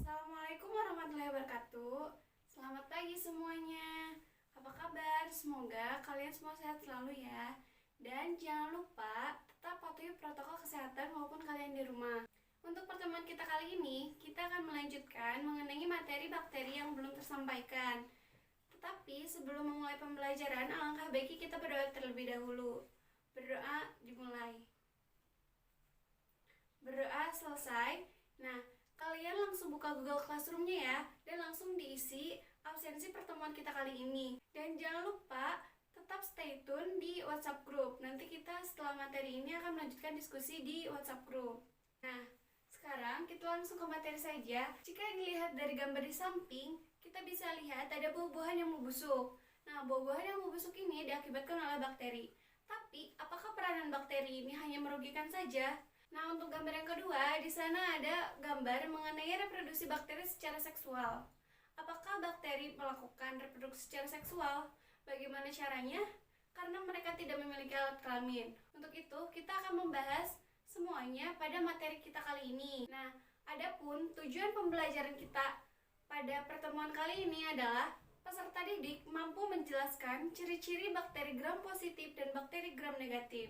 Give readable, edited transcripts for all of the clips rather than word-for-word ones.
Assalamualaikum warahmatullahi wabarakatuh. Selamat pagi semuanya. Apa kabar? Semoga kalian semua sehat selalu ya. Dan jangan lupa tetap patuhi protokol kesehatan walaupun kalian di rumah. Untuk pertemuan kita kali ini, kita akan melanjutkan mengenai materi bakteri yang belum tersampaikan. Tetapi sebelum memulai pembelajaran, alangkah baiknya kita berdoa terlebih dahulu. Berdoa dimulai. Berdoa selesai. Nah, kalian langsung buka Google Classroom-nya ya, dan langsung diisi absensi pertemuan kita kali ini. Dan jangan lupa tetap stay tune di WhatsApp group. Nanti kita setelah materi ini akan melanjutkan diskusi di WhatsApp group. Nah, sekarang kita langsung ke materi saja. Jika dilihat dari gambar di samping, kita bisa lihat ada buah-buahan yang membusuk. Nah, buah-buahan yang membusuk ini diakibatkan oleh bakteri. Tapi, apakah peranan bakteri ini hanya merugikan saja? Nah, untuk gambar yang kedua, di sana ada gambar mengenai reproduksi bakteri secara seksual. Apakah bakteri melakukan reproduksi secara seksual? Bagaimana caranya? Karena mereka tidak memiliki alat kelamin. Untuk itu, kita akan membahas semuanya pada materi kita kali ini. Nah, adapun tujuan pembelajaran kita pada pertemuan kali ini adalah peserta didik mampu menjelaskan ciri-ciri bakteri gram positif dan bakteri gram negatif.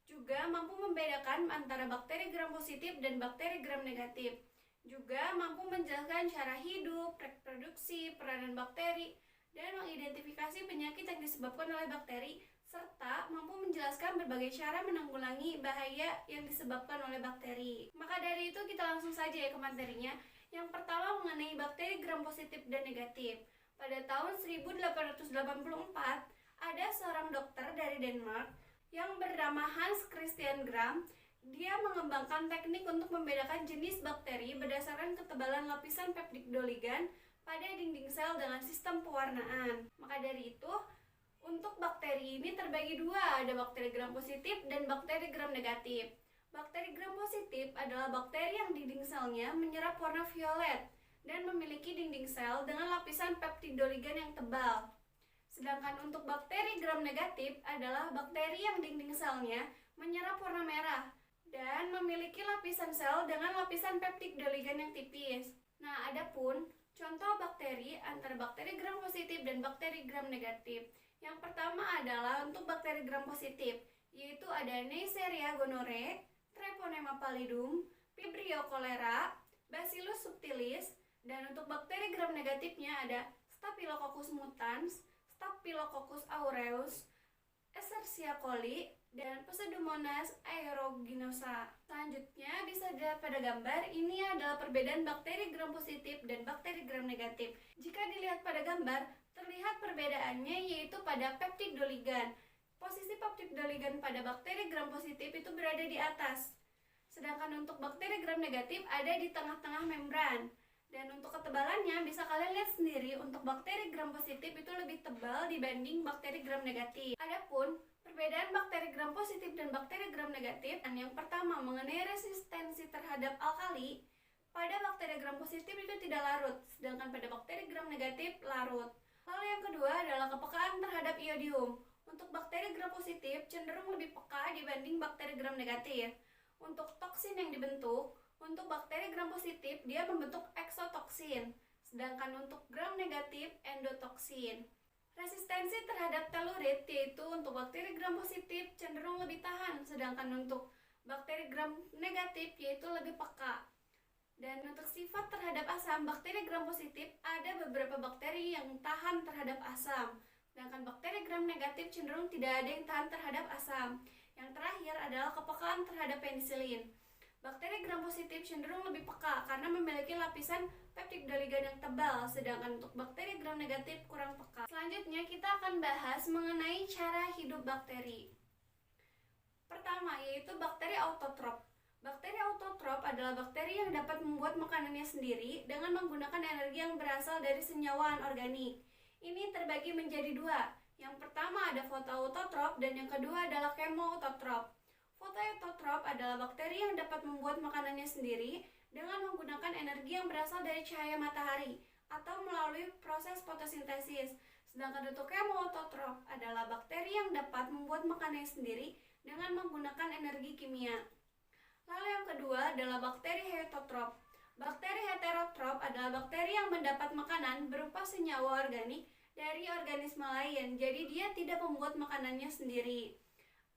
Juga mampu membedakan antara bakteri gram positif dan bakteri gram negatif. Juga mampu menjelaskan cara hidup, reproduksi, peranan bakteri, dan mengidentifikasi penyakit yang disebabkan oleh bakteri, serta mampu menjelaskan berbagai cara menanggulangi bahaya yang disebabkan oleh bakteri. Maka dari itu kita langsung saja ya ke materinya. Yang pertama mengenai bakteri gram positif dan negatif. Pada tahun 1884, ada seorang dokter dari Denmark yang bernama Hans Christian Gram. Dia mengembangkan teknik untuk membedakan jenis bakteri berdasarkan ketebalan lapisan peptidoligan pada dinding sel dengan sistem pewarnaan. Maka dari itu, untuk bakteri ini terbagi dua, ada bakteri gram positif dan bakteri gram negatif. Bakteri gram positif adalah bakteri yang dinding selnya menyerap warna violet dan memiliki dinding sel dengan lapisan peptidoligan yang tebal. Sedangkan untuk bakteri gram negatif adalah bakteri yang dinding selnya menyerap warna merah dan memiliki lapisan sel dengan lapisan peptidoligan yang tipis. Nah, adapun contoh bakteri antara bakteri gram positif dan bakteri gram negatif. Yang pertama adalah untuk bakteri gram positif, yaitu ada Neisseria gonorrhoeae, Treponema pallidum, Vibrio cholera, Bacillus subtilis, dan untuk bakteri gram negatifnya ada Staphylococcus mutans, Staphylococcus aureus, Escherichia coli, dan Pseudomonas aeruginosa. Selanjutnya bisa dilihat pada gambar, ini adalah perbedaan bakteri gram positif dan bakteri gram negatif. Jika dilihat pada gambar, terlihat perbedaannya yaitu pada peptidoligan. Posisi peptidoligan pada bakteri gram positif itu berada di atas, sedangkan untuk bakteri gram negatif ada di tengah-tengah membran. Dan untuk ketebalannya bisa kalian lihat sendiri, untuk bakteri gram positif itu lebih tebal dibanding bakteri gram negatif. Adapun perbedaan bakteri gram positif dan bakteri gram negatif, dan yang pertama mengenai resistensi terhadap alkali, pada bakteri gram positif itu tidak larut, sedangkan pada bakteri gram negatif larut. Lalu yang kedua adalah kepekaan terhadap iodium. Untuk bakteri gram positif cenderung lebih peka dibanding bakteri gram negatif. Untuk toksin yang dibentuk, untuk bakteri gram positif dia membentuk eksotoksin, sedangkan untuk gram negatif endotoksin. Resistensi terhadap telurit, yaitu untuk bakteri gram positif cenderung lebih tahan, sedangkan untuk bakteri gram negatif yaitu lebih peka. Dan untuk sifat terhadap asam, bakteri gram positif ada beberapa bakteri yang tahan terhadap asam, sedangkan bakteri gram negatif cenderung tidak ada yang tahan terhadap asam. Yang terakhir adalah kepekaan terhadap penisilin. Bakteri gram positif cenderung lebih peka karena memiliki lapisan peptidoligan yang tebal, sedangkan untuk bakteri gram negatif kurang peka. Selanjutnya kita akan bahas mengenai cara hidup bakteri. Pertama, yaitu bakteri autotrof. Bakteri autotrof adalah bakteri yang dapat membuat makanannya sendiri dengan menggunakan energi yang berasal dari senyawa anorganik. Ini terbagi menjadi dua, Yang pertama ada fotoautotrop dan yang kedua adalah kemoautotrop. Fotoautotrop adalah bakteri yang dapat membuat makanannya sendiri dengan menggunakan energi yang berasal dari cahaya matahari atau melalui proses fotosintesis. Sedangkan untuk kemoautotrop adalah bakteri yang dapat membuat makanannya sendiri dengan menggunakan energi kimia. Lalu yang kedua adalah bakteri heterotrop. Bakteri heterotrop adalah bakteri yang mendapat makanan berupa senyawa organik dari organisme lain, jadi dia tidak membuat makanannya sendiri.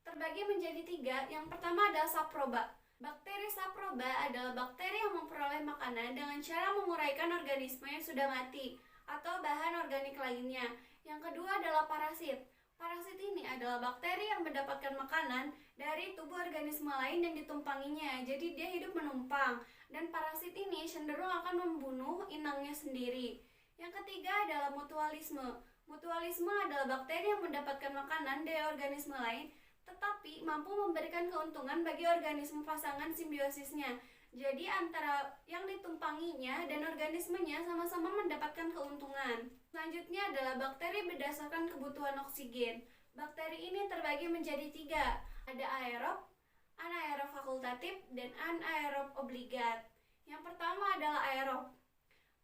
Terbagi menjadi 3, yang pertama adalah saproba. Bakteri saproba adalah bakteri yang memperoleh makanan dengan cara menguraikan organisme yang sudah mati atau bahan organik lainnya. Yang kedua adalah parasit. Parasit ini adalah bakteri yang mendapatkan makanan dari tubuh organisme lain yang ditumpanginya, jadi dia hidup menumpang, dan parasit ini cenderung akan membunuh inangnya sendiri. Yang ketiga adalah mutualisme. Mutualisme adalah bakteri yang mendapatkan makanan dari organisme lain, tetapi mampu memberikan keuntungan bagi organisme pasangan simbiosisnya. Jadi antara yang ditumpanginya dan organismenya sama-sama mendapatkan keuntungan. Selanjutnya adalah bakteri berdasarkan kebutuhan oksigen. Bakteri ini terbagi menjadi 3. Ada aerob, anaerob fakultatif, dan anaerob obligat. Yang pertama adalah aerob.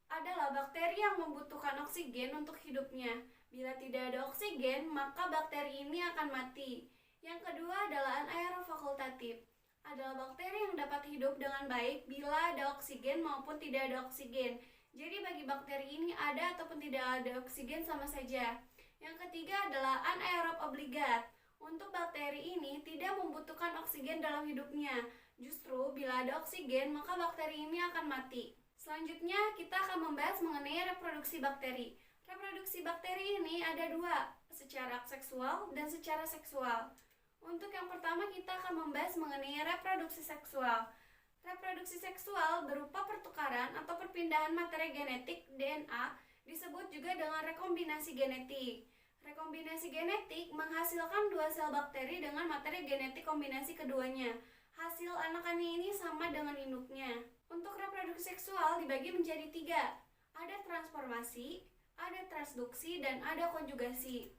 Adalah bakteri yang membutuhkan oksigen untuk hidupnya. Bila tidak ada oksigen, maka bakteri ini akan mati. Yang kedua adalah anaerob fakultatif. Adalah bakteri yang dapat hidup dengan baik bila ada oksigen maupun tidak ada oksigen. Jadi bagi bakteri ini ada ataupun tidak ada oksigen sama saja. Yang ketiga adalah anaerob obligat. Untuk bakteri ini tidak membutuhkan oksigen dalam hidupnya. Justru bila ada oksigen, maka bakteri ini akan mati. Selanjutnya kita akan membahas mengenai reproduksi bakteri. Reproduksi bakteri ini ada 2, secara seksual dan secara seksual. Untuk yang pertama kita akan membahas mengenai reproduksi seksual. Reproduksi seksual berupa pertukaran atau perpindahan materi genetik DNA, disebut juga dengan rekombinasi genetik. Rekombinasi genetik menghasilkan 2 sel bakteri dengan materi genetik kombinasi keduanya. Hasil anakannya ini sama dengan induknya. Untuk reproduksi seksual dibagi menjadi 3. Ada transformasi, ada transduksi, dan ada konjugasi.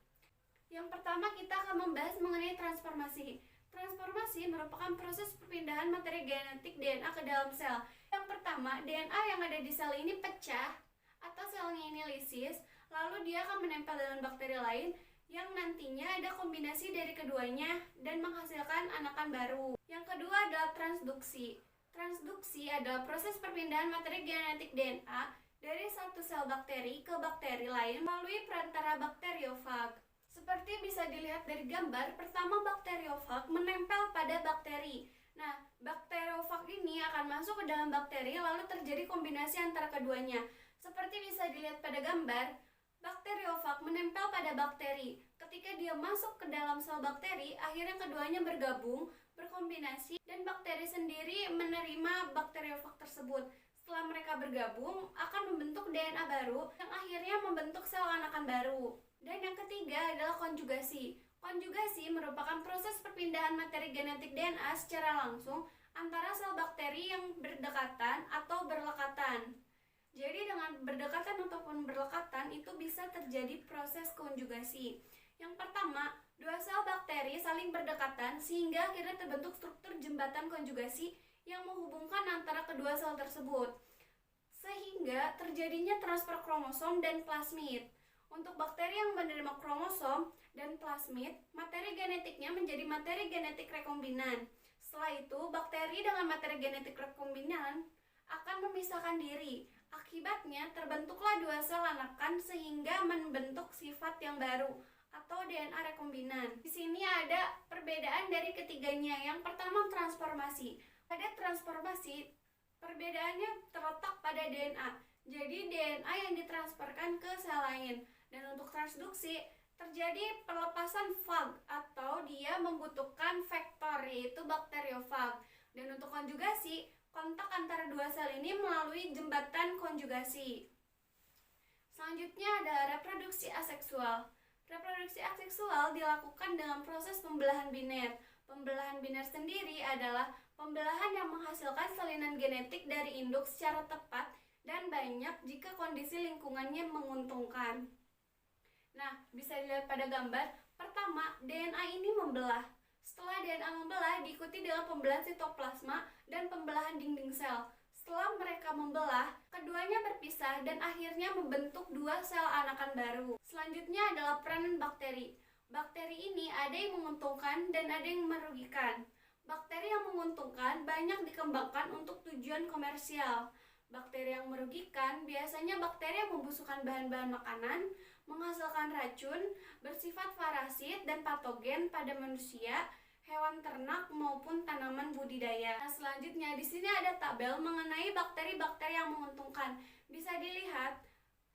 Yang pertama kita akan membahas mengenai transformasi. Transformasi merupakan proses perpindahan materi genetik DNA ke dalam sel. Yang pertama, DNA yang ada di sel ini pecah atau selnya ini lisis, lalu dia akan menempel dengan bakteri lain yang nantinya ada kombinasi dari keduanya dan menghasilkan anakan baru. Yang kedua adalah transduksi. Transduksi adalah proses perpindahan materi genetik DNA dari satu sel bakteri ke bakteri lain melalui perantara bakteriofag. Seperti bisa dilihat dari gambar, pertama bakteriofag menempel pada bakteri. Nah, bakteriofag ini akan masuk ke dalam bakteri lalu terjadi kombinasi antara keduanya. Seperti bisa dilihat pada gambar, bakteriofag menempel pada bakteri. Ketika dia masuk ke dalam sel bakteri, akhirnya keduanya bergabung, berkombinasi, dan bakteri sendiri menerima bakteriofag tersebut. Setelah mereka bergabung, akan membentuk DNA baru yang akhirnya membentuk sel anakan baru. Dan yang ketiga adalah konjugasi. Konjugasi merupakan proses perpindahan materi genetik DNA secara langsung antara sel bakteri yang berdekatan atau berlekatan. Jadi dengan berdekatan ataupun berlekatan itu bisa terjadi proses konjugasi. Yang pertama, 2 sel bakteri saling berdekatan sehingga akhirnya terbentuk struktur jembatan konjugasi yang menghubungkan antara kedua sel tersebut, sehingga terjadinya transfer kromosom dan plasmid. Untuk bakteri yang menerima kromosom dan plasmid, materi genetiknya menjadi materi genetik rekombinan. Setelah itu, bakteri dengan materi genetik rekombinan akan memisahkan diri. Akibatnya, terbentuklah 2 sel anakan sehingga membentuk sifat yang baru atau DNA rekombinan. Di sini ada perbedaan dari ketiganya. Yang pertama, transformasi. Pada transformasi, perbedaannya terletak pada DNA. Jadi DNA yang ditransferkan ke sel lain. Dan untuk transduksi, terjadi perlepasan fag atau dia membutuhkan vektor, yaitu bakteriofag. Dan untuk konjugasi, kontak antara 2 sel ini melalui jembatan konjugasi. Selanjutnya ada reproduksi aseksual. Reproduksi aseksual dilakukan dengan proses pembelahan biner. Pembelahan biner sendiri adalah pembelahan yang menghasilkan salinan genetik dari induk secara tepat dan banyak jika kondisi lingkungannya menguntungkan. Nah, bisa dilihat pada gambar. Pertama, DNA ini membelah. Setelah DNA membelah, diikuti dengan pembelahan sitoplasma dan pembelahan dinding sel. Setelah mereka membelah, keduanya berpisah dan akhirnya membentuk dua sel anakan baru. Selanjutnya adalah peranan bakteri. Bakteri ini ada yang menguntungkan dan ada yang merugikan. Bakteri yang menguntungkan banyak dikembangkan untuk tujuan komersial. Bakteri yang merugikan biasanya bakteri yang membusukkan bahan-bahan makanan, menghasilkan racun, bersifat parasit dan patogen pada manusia, hewan ternak maupun tanaman budidaya. Nah, selanjutnya di sini ada tabel mengenai bakteri-bakteri yang menguntungkan. Bisa dilihat,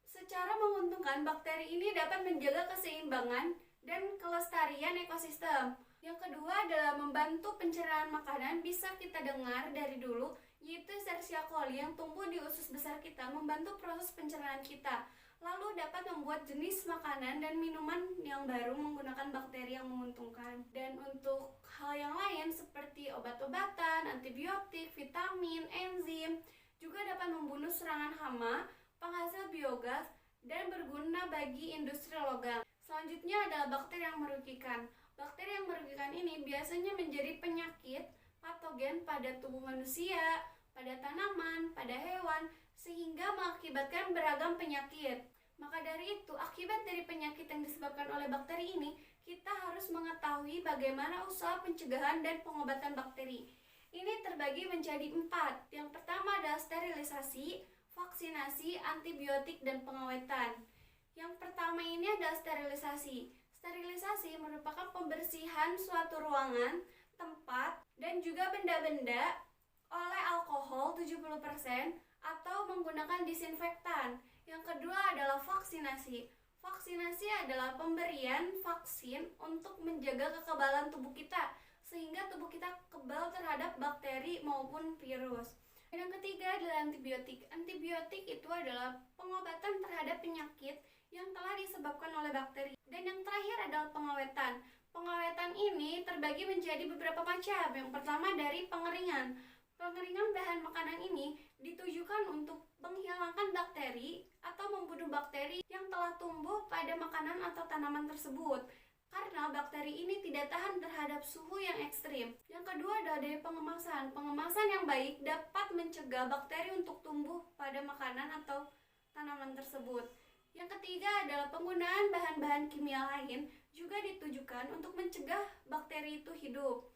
secara menguntungkan bakteri ini dapat menjaga keseimbangan dan kelestarian ekosistem. Yang kedua adalah membantu pencernaan makanan. Bisa kita dengar dari dulu, yaitu Escherichia coli yang tumbuh di usus besar kita membantu proses pencernaan kita. Lalu dapat membuat jenis makanan dan minuman yang baru menggunakan bakteri yang menguntungkan. Dan untuk hal yang lain seperti obat-obatan, antibiotik, vitamin, enzim juga dapat membunuh serangan hama, penghasil biogas, dan berguna bagi industri logam. Selanjutnya adalah bakteri yang merugikan. Bakteri yang merugikan ini biasanya menjadi penyakit patogen pada tubuh manusia, pada tanaman, pada hewan, sehingga mengakibatkan beragam penyakit. Maka dari itu, akibat dari penyakit yang disebabkan oleh bakteri ini, kita harus mengetahui bagaimana usaha pencegahan dan pengobatan bakteri. Ini terbagi menjadi 4. Yang pertama adalah sterilisasi, vaksinasi, antibiotik, dan pengawetan. Yang pertama ini adalah sterilisasi. Sterilisasi merupakan pembersihan suatu ruangan, tempat, dan juga benda-benda oleh alkohol 70% atau menggunakan disinfektan. Yang kedua adalah vaksinasi. Vaksinasi adalah pemberian vaksin untuk menjaga kekebalan tubuh kita sehingga tubuh kita kebal terhadap bakteri maupun virus. Dan yang ketiga adalah antibiotik. Antibiotik itu adalah pengobatan terhadap penyakit yang telah disebabkan oleh bakteri. Dan yang terakhir adalah pengawetan. Pengawetan ini terbagi menjadi beberapa macam. Yang pertama dari pengeringan. Pengeringan bahan makanan ini ditujukan untuk menghilangkan bakteri atau membunuh bakteri yang telah tumbuh pada makanan atau tanaman tersebut. Karena bakteri ini tidak tahan terhadap suhu yang ekstrim. Yang kedua adalah dari pengemasan. Pengemasan yang baik dapat mencegah bakteri untuk tumbuh pada makanan atau tanaman tersebut. Yang ketiga adalah penggunaan bahan-bahan kimia lain juga ditujukan untuk mencegah bakteri itu hidup.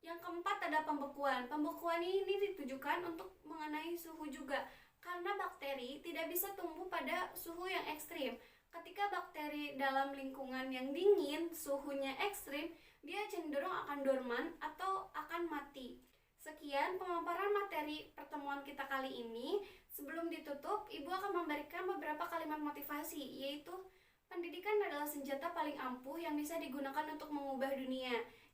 Yang keempat adalah pembekuan. Pembekuan ini ditujukan untuk mengenai suhu juga, karena bakteri tidak bisa tumbuh pada suhu yang ekstrim. Ketika bakteri dalam lingkungan yang dingin, suhunya ekstrim, dia cenderung akan dorman atau akan mati. Sekian pemaparan materi pertemuan kita kali ini. Sebelum ditutup, Ibu akan memberikan beberapa kalimat motivasi, yaitu pendidikan adalah senjata paling ampuh yang bisa digunakan untuk mengubah dunia.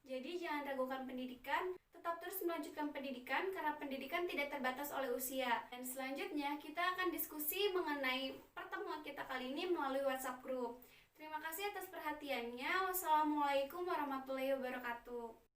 Jadi jangan ragukan pendidikan, tetap terus melanjutkan pendidikan karena pendidikan tidak terbatas oleh usia. Dan selanjutnya kita akan diskusi mengenai pertemuan kita kali ini melalui WhatsApp group. Terima kasih atas perhatiannya. Wassalamualaikum warahmatullahi wabarakatuh.